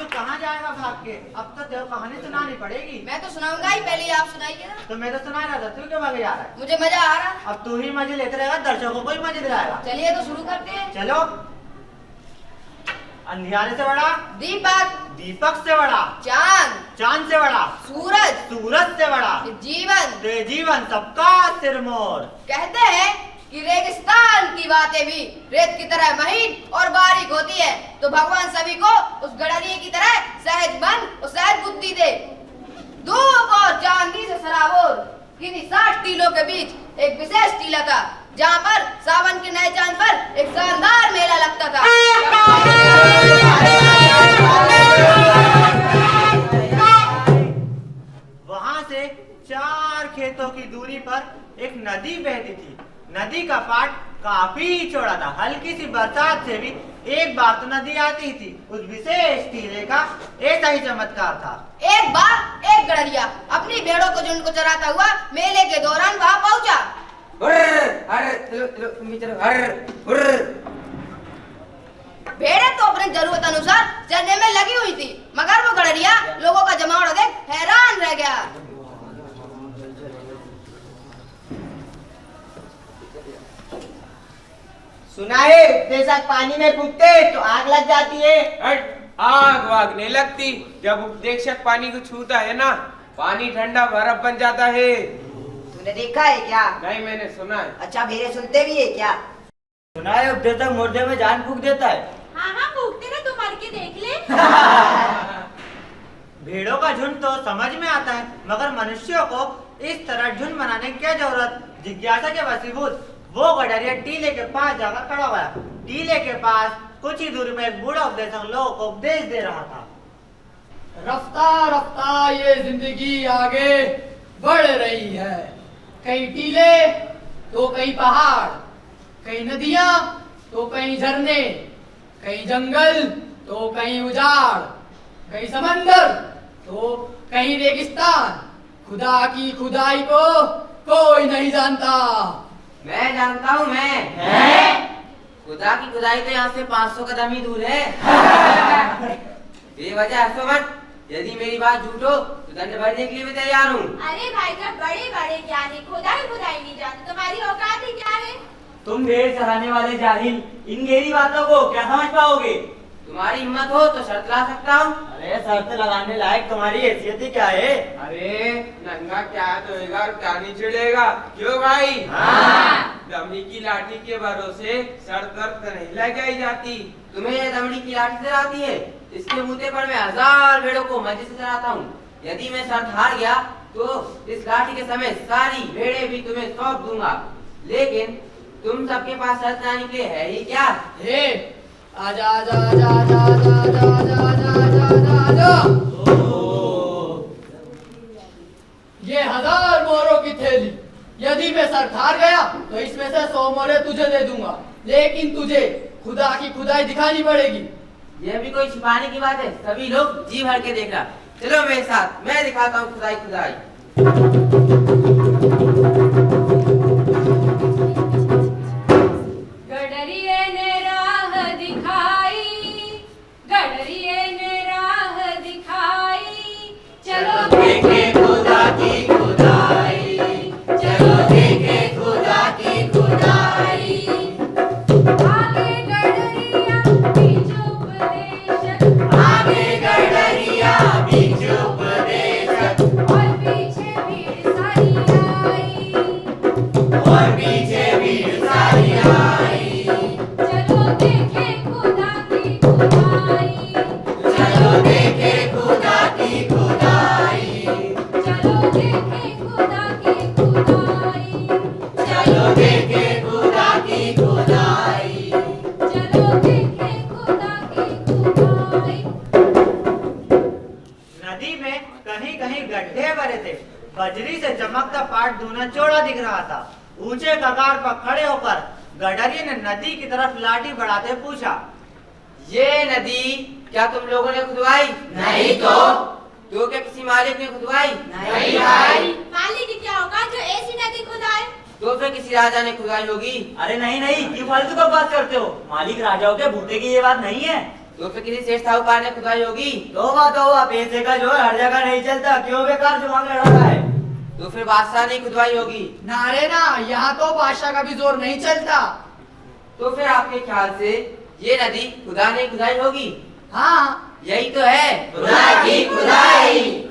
कहाँ जाएगा भाग के? अब तो देव कहानी सुनानी पड़ेगी। मैं तो सुनाऊंगा ही, पहले आप सुनाइए ना। तो मैं तो सुना रहा था, तू क्यों भागे जा रहा है? मुझे मजा आ रहा। अब तू ही मजे लेते रहेगा, दर्शकों को ही मजे दिलाएगा। चलिए तो शुरू करते हैं। चलो। अंधियारे से बड़ा दीपक, दीपक से बड़ा चांद, चांद से बड़ा सूरज, सूरज से बड़ा जीवन, ते जीवन सबका सिरमौर। कहते हैं कि रेगिस्तान की बातें भी रेत की तरह महीन और बारीक होती है, तो भगवान सभी को उस गडरिये की तरह सहज मन और सहज बुद्धि दे। धूप और चांदी से सराबोर किन्हीं 60 टीलों के बीच एक विशेष टीला था, जहाँ पर सावन के नए चांद पर एक शानदार मेला लगता था। वहाँ से 4 खेतों की दूरी पर एक नदी बहती थी। नदी का पाट काफी चौड़ा था। हल्की सी बरसात से भी एक बार तो नदी आती थी। उस विशेष टीले का ऐसा ही चमत्कार था। एक बार एक गडरिया अपनी भेड़ों को झुंड को चराता हुआ मेले के दौरान वहाँ पहुँचा। भेड़ें तो अपनी जरूरत अनुसार चरने में लगी हुई थी, मगर वो गडरिया लोगों का जमावड़ा देख हैरान रह गया। सुना है उपदेशक पानी में कूदते तो आग लग जाती है। आग वाग नहीं लगती, जब उपदेशक पानी को छूता है ना, पानी ठंडा बर्फ बन जाता है। तूने देखा है क्या? नहीं, मैंने सुना है। अच्छा, भेड़ें सुनते भी है क्या? सुना है उपदेशक मुर्दे में जान फूंक देता है। हाँ हाँ फूकते ना, तू मर के देख ले। भेड़ों का झुंड तो समझ में आता है, मगर मनुष्यों को इस तरह झुंड बनाने की क्या जरूरत? जिज्ञासा के वशीभूत वो गडरिया टीले के पास जाकर खड़ा हुआ। टीले के पास कुछ ही दूरी में एक बूढ़ा उपदेशक लोगों को उपदेश दे रहा था। रफ्ता रफ्ता ये जिंदगी आगे बढ़ रही है। कई टीले तो कई पहाड़, कई नदियां तो कई झरने, कई जंगल तो कई उजाड़, कई समंदर तो कई रेगिस्तान। खुदा की खुदाई को कोई नहीं जानता। मैं जानता हूँ। खुदा की खुदाई तो यहाँ से 500 कदम ही दूर है। बेवजह हंसो मत। यदि मेरी बात झूठ हो तो दंड भरने के लिए मैं तैयार हूँ। अरे भाई साहब, बड़े बड़े ज्ञानी खुदाई खुदाई नहीं जानते, तुम्हारी औकात ही क्या है? तुम भेड़ चराने वाले जाहिल, इन गहरी बातों को क्या समझ पाओगे? तुम्हारी हिम्मत हो तो शर्त ला सकता हूँ। अरे शर्त लगाने लायक तुम्हारी हैसियत ही क्या है? अरे नंगा क्या धोएगा और क्या नहीं चिड़ेगा? क्यों भाई? दमड़ी की लाठी के भरोसे सर दर्द नहीं लगाई जाती। तुम्हें ये दमड़ी की लाठी से आती है? इसके मुद्दे पर मैं 1000 भेड़ों को मजे से चराता हूँ। यदि मैं शर्त हार गया तो इस लाठी के समय सारी भेड़ें भी तुम्हें सौंप दूंगा। लेकिन तुम सबके पास शर्त लाने के लिए है ही क्या? आजा आजा आजा आजा आजा आजा आजा आजा आजा आजा। ये 1000 मोहरों की थैली, यदि मैं सर हार गया तो इसमें से 100 मोहरें तुझे दे दूंगा, लेकिन तुझे खुदा की खुदाई दिखानी पड़ेगी। यह भी कोई छिपाने की बात है? सभी लोग जी भर के देख रहा। चलो मेरे साथ, मैं दिखाता हूँ खुदाई खुदाई। गडरिये ने राह दिखाई, गडरिये ने राह दिखाई, चलो देखे खुदा की खुदाई, चलो देखे खुदा की खुदाई। आगे गडरिया बीच उपदेशक, आगे गडरिया बीच उपदेशक, और पीछे भीड़ सारी आई, और पीछे भीड़ सारी आई। चलो देखे खुदा की खुदाई, चलो देखे खुदा की खुदाई, चलो देखे खुदा की खुदाई, चलो देखे खुदा की खुदाई, चलो देखे खुदा की खुदाई। नदी में कहीं कहीं गड्ढे भरे थे। बजरी से चमकता पाट दूना चौड़ा दिख रहा था। ऊंचे कगार पर खड़े होकर गडरिये ने नदी की तरफ लाठी बढ़ाते पूछा, ये नदी क्या तुम लोगों ने खुदवाई? नहीं तो। क्या किसी मालिक ने खुदवाई? नहीं भाई। मालिक क्या होगा जो ऐसी नदी खुदाए? तो फिर किसी राजा ने खुदाई होगी। अरे नहीं नहीं, क्यों फालतू बकवास करते हो? मालिक राजाओं के बूते की ये बात नहीं है। तो फिर किसी सेठ साहूकार ने खुदाई होगी। तौबा, पैसे का जो हर जगह नहीं चलता, क्यों बेकार दिमाग लड़ा रहा है? तो फिर बादशाह ने खुदाई होगी। ना रे ना, यहाँ तो बादशाह का भी जोर नहीं चलता। तो फिर आपके ख्याल से ये नदी खुदा ने खुदाई होगी? हाँ, यही तो है खुदा की खुदाई।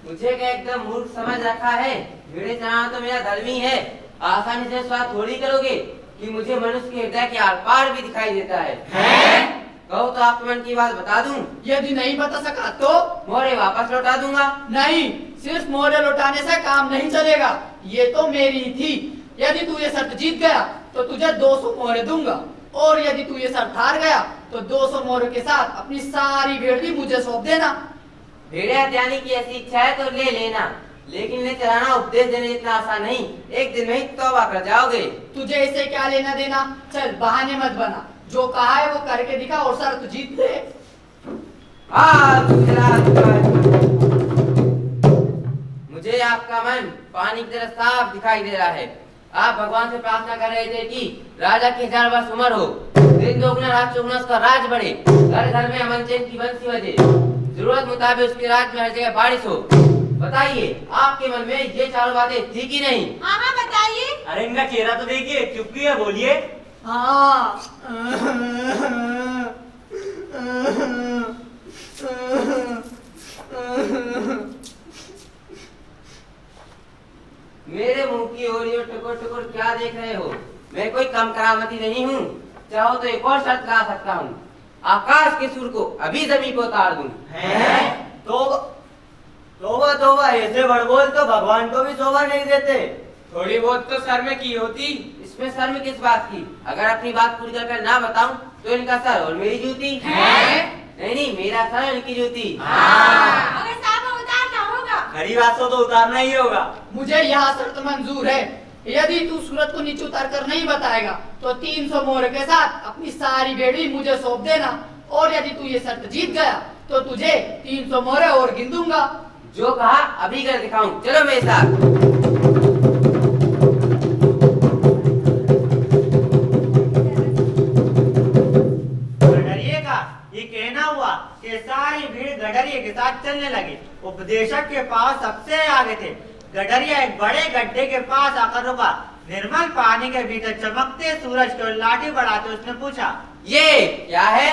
मुझे क्या एकदम मूर्ख समझ रखा है? भेड़े चराना तो मेरा धर्म ही है। आसानी से स्वाद थोड़ी करोगे कि मुझे मनुष्य के हृदय के आर पार भी दिखाई देता है। कहो तो आपके मन की बात बता दूं? यदि नहीं बता सका तो? मोहरे वापस लौटा दूंगा। नहीं, सिर्फ मोहरे लौटाने से काम नहीं चलेगा। ये तो मेरी थी। यदि तू ये शर्त जीत गया तो तुझे 200 मोहरे दूंगा, और यदि तू ये शर्त हार गया तो 200 मोहरों के साथ अपनी सारी भेड़ भी मुझे सौंप देना। भेड़े हत्याने की ऐसी इच्छा है तो ले लेना, लेकिन ले चलाना उपदेश देने जितना आसान नहीं। एक दिन में ही तौबा कर जाओगे। तुझे इसे क्या लेना देना? चल बहाने मत बना, जो कहा है वो करके दिखा और शर्त जीत ले। मुझे आपका मन पानी की तरह साफ दिखाई दे रहा है। आप भगवान से प्रार्थना कर रहे थे कि राजा की 1000 वर्ष उम्र हो, दिन दोगुना रात चौगुना उसका राज बढ़े, घर घर में अमन चैन की बंसी बजे, जरूरत मुताबिक उसके राज में हर जगह बारिश हो। बताइए आपके मन में ये चारों बातें थी कि नहीं? हाँ हाँ बताइए। अरे इनका चेहरा तो देखिए, चुप्पी है, बोलिए। हाँ। मेरे मुंह की ओर ये टुकुर टुकुर क्या देख रहे हो? मैं कोई कम करामती नहीं हूँ। चाहो तो एक और शर्त ला सकता हूँ, आकाश के सूर को अभी जमीन को उतार दूं। तोबा, ऐसे बड़बोल तो भगवान को भी शोभा नहीं देते। थोड़ी बहुत तो सर में की होती। इसमें शर्म किस बात की? अगर अपनी बात पूरी कर ना बताऊं तो इनका सर और मेरी जूती। नहीं, मेरा सर और इनकी जूती। मगर साहब उतारना होगा। खरी बात तो उतारना ही होगा। मुझे यहाँ शर्त मंजूर है। यदि तू सूरज को नीचे उतार कर नहीं बताएगा तो 300 मोहर के साथ अपनी सारी भेड़ी मुझे सौंप देना, और यदि तू ये शर्त जीत गया तो तुझे 300 मोहरे और गिन दूंगा। जो कहा अभी कर दिखाऊं, चलो मेरे साथ। गडरिये का ये कहना हुआ कि सारी भीड़ गडरिये के साथ चलने लगी। उपदेशक के पास सबसे आगे थे। गडरिया एक बड़े गड्ढे के पास आकर रुका। निर्मल पानी के भीतर चमकते सूरज को लाठी बढ़ाते उसने पूछा, ये क्या है?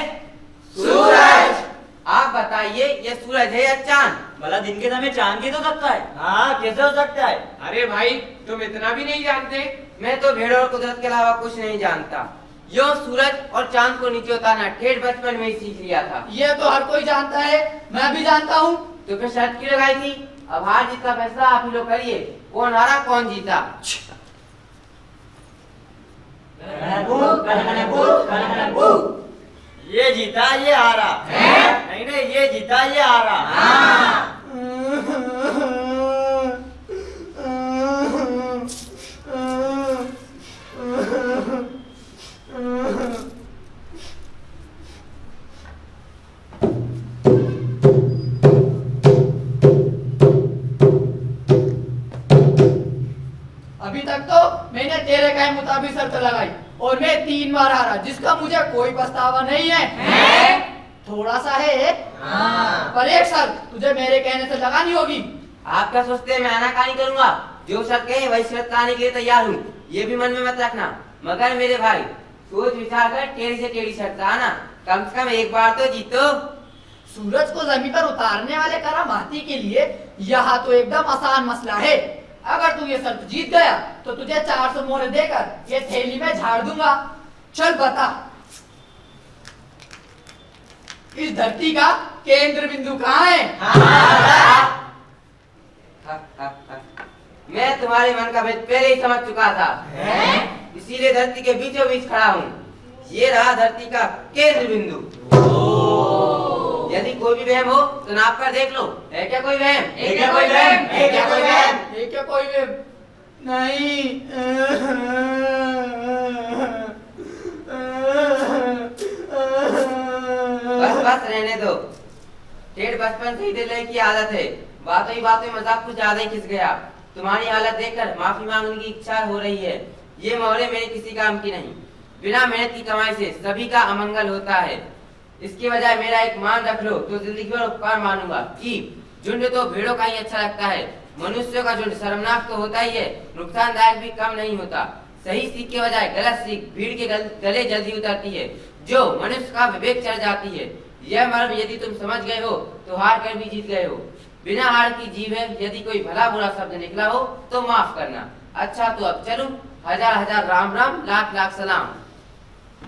सूरज। आप बताइए, ये सूरज है या चांद? भला दिन के समय चांद की तो सकता है। हाँ, कैसे हो सकता है? अरे भाई, तुम इतना भी नहीं जानते? मैं तो भेड़ और कुदरत के अलावा कुछ नहीं जानता। यो सूरज और चांद को नीचे उतारना ठेठ बचपन में ही सीख लिया था। ये तो हर कोई जानता है, मैं भी जानता हूँ। तो फिर शर्त क्यों लगाई थी? अब हार जीत का फैसला आप ही लोग करिए, कौन हारा कौन जीता। ये जीता ये हारा। नहीं, ये जीता ये हारा। अभी तक तो मैंने तेरे कहे मुताबिक शर्त लगाई और मैं 3 बार हारा, जिसका मुझे कोई पछतावा नहीं है। थोड़ा सा है, पर एक शर्त तुझे मेरे कहने से लगानी होगी। आप क्या सोचते हैं मैं आनाकानी करूंगा? जो शर्त कहे वही शर्त लाने के लिए तैयार हूँ, ये भी मन में मत रखना। मगर मेरे भाई, सोच विचार कर टेढ़ी से टेढ़ी शर्त आना, कम से कम एक बार तो जीतो। सूरज को जमीन पर उतारने वाले करामाती के लिए यह तो एकदम आसान मसला है। अगर तू ये शर्त जीत गया तो तुझे 400 मोहरे देकर ये थैली में झाड़ दूंगा। चल बता, इस धरती का केंद्र बिंदु कहाँ है? मैं तुम्हारे मन का भेद पहले ही समझ चुका था, इसीलिए धरती के बीचों बीच खड़ा हूँ। ये रहा धरती का केंद्र बिंदु। यदि कोई भी वहम हो तो नाप कर देख लो। है क्या कोई वहम? है क्या कोई वहम? है क्या कोई वहम? है क्या कोई वहम? नहीं। बस रहने दो। ठेठ बचपन से ही दिल की आदत है। बातों ही बातों में मजाक कुछ ज्यादा ही खिंच गया। तुम्हारी हालत देखकर माफी मांगने की इच्छा हो रही है। ये मोहरे मेरे किसी काम की नहीं। बिना मेहनत की कमाई से सभी का अमंगल होता है। इसके बजाय मेरा एक मान रख लो तो जिंदगी भर उपकार मानूंगा कि झुंड तो भेड़ों का ही अच्छा लगता है। मनुष्यों का झुंड शर्मनाक तो होता ही है, नुकसानदायक भी कम नहीं होता। सही सीख के बजाय गलत सीख भीड़ के गले जल्दी उतरती है, जो मनुष्य का विवेक चढ़ जाती है। यह मर्म यदि तुम समझ गए हो तो हार कर भी जीत गए हो। बिना हार की जीव है। यदि कोई भला बुरा शब्द निकला हो तो माफ करना। अच्छा तो अब चलूं। हजार हजार राम राम, लाख लाख सलाम।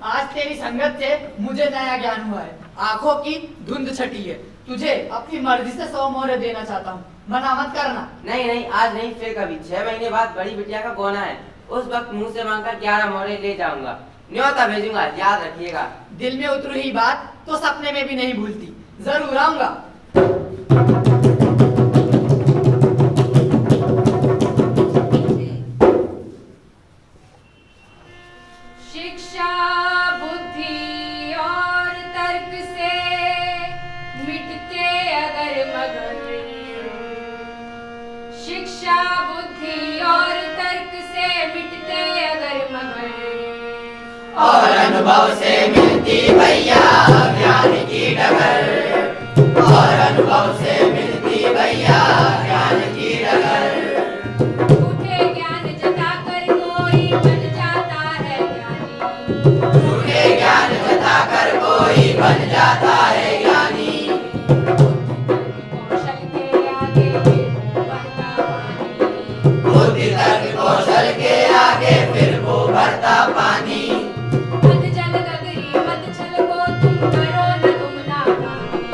आज तेरी संगत से मुझे नया ज्ञान हुआ है। आंखों की धुंध छटी है। तुझे अपनी मर्जी से 100 मोहरे देना चाहता हूँ, मना मत करना। नहीं नहीं, आज नहीं फिर कभी। 6 महीने बाद बड़ी बिटिया का गोना है। उस वक्त मुंह से मांगकर 11 मोहरे ले जाऊंगा। न्योता भेजूंगा, याद रखिएगा। दिल में उतरी हुई बात तो सपने में भी नहीं भूलती। जरूर आऊंगा। शिक्षा बुद्धि और तर्क से मिटते अगर मगर, शिक्षा बुद्धि और तर्क से मिटते अगर मगर, और अनुभव से मिलती भैया ज्ञान की डगर। और अनुभव से मिलती भैया ज्ञान की डगर। झूठे ज्ञान जताकर कोई बन जाता है ज्ञानी, झूठे ज्ञान जताकर कोई बन जाता है ज्ञानी। कौशल के आगे बहता पानी, बुद्धि तर्क कौशल के आगे फिर वो भरता पानी। मत जल गगरी मत छलको तुम करो न तुम नादानी,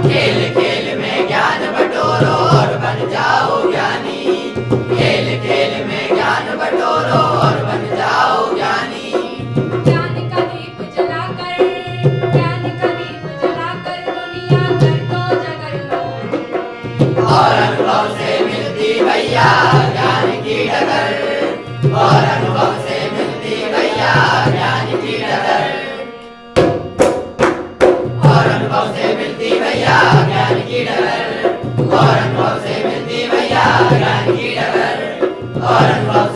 खेल खेल में ज्ञान बटोरो और बन जाओ ज्ञानी। खेल खेल में ज्ञान बटोरो और बन जाओ ज्ञानी। ज्ञान का दीप जलाकर, ज्ञान का दीप जलाकर दुनिया कर दो जगरमग। और अनुभव से मिलती भैया ज्ञान की डगर। और अनुभव से मिलती भैया ज्ञान की डगर। और अनुभव से मिलती भैया ज्ञान की डगर। और अनुभव से मिलती भैया ज्ञान की डगर। और अनुभव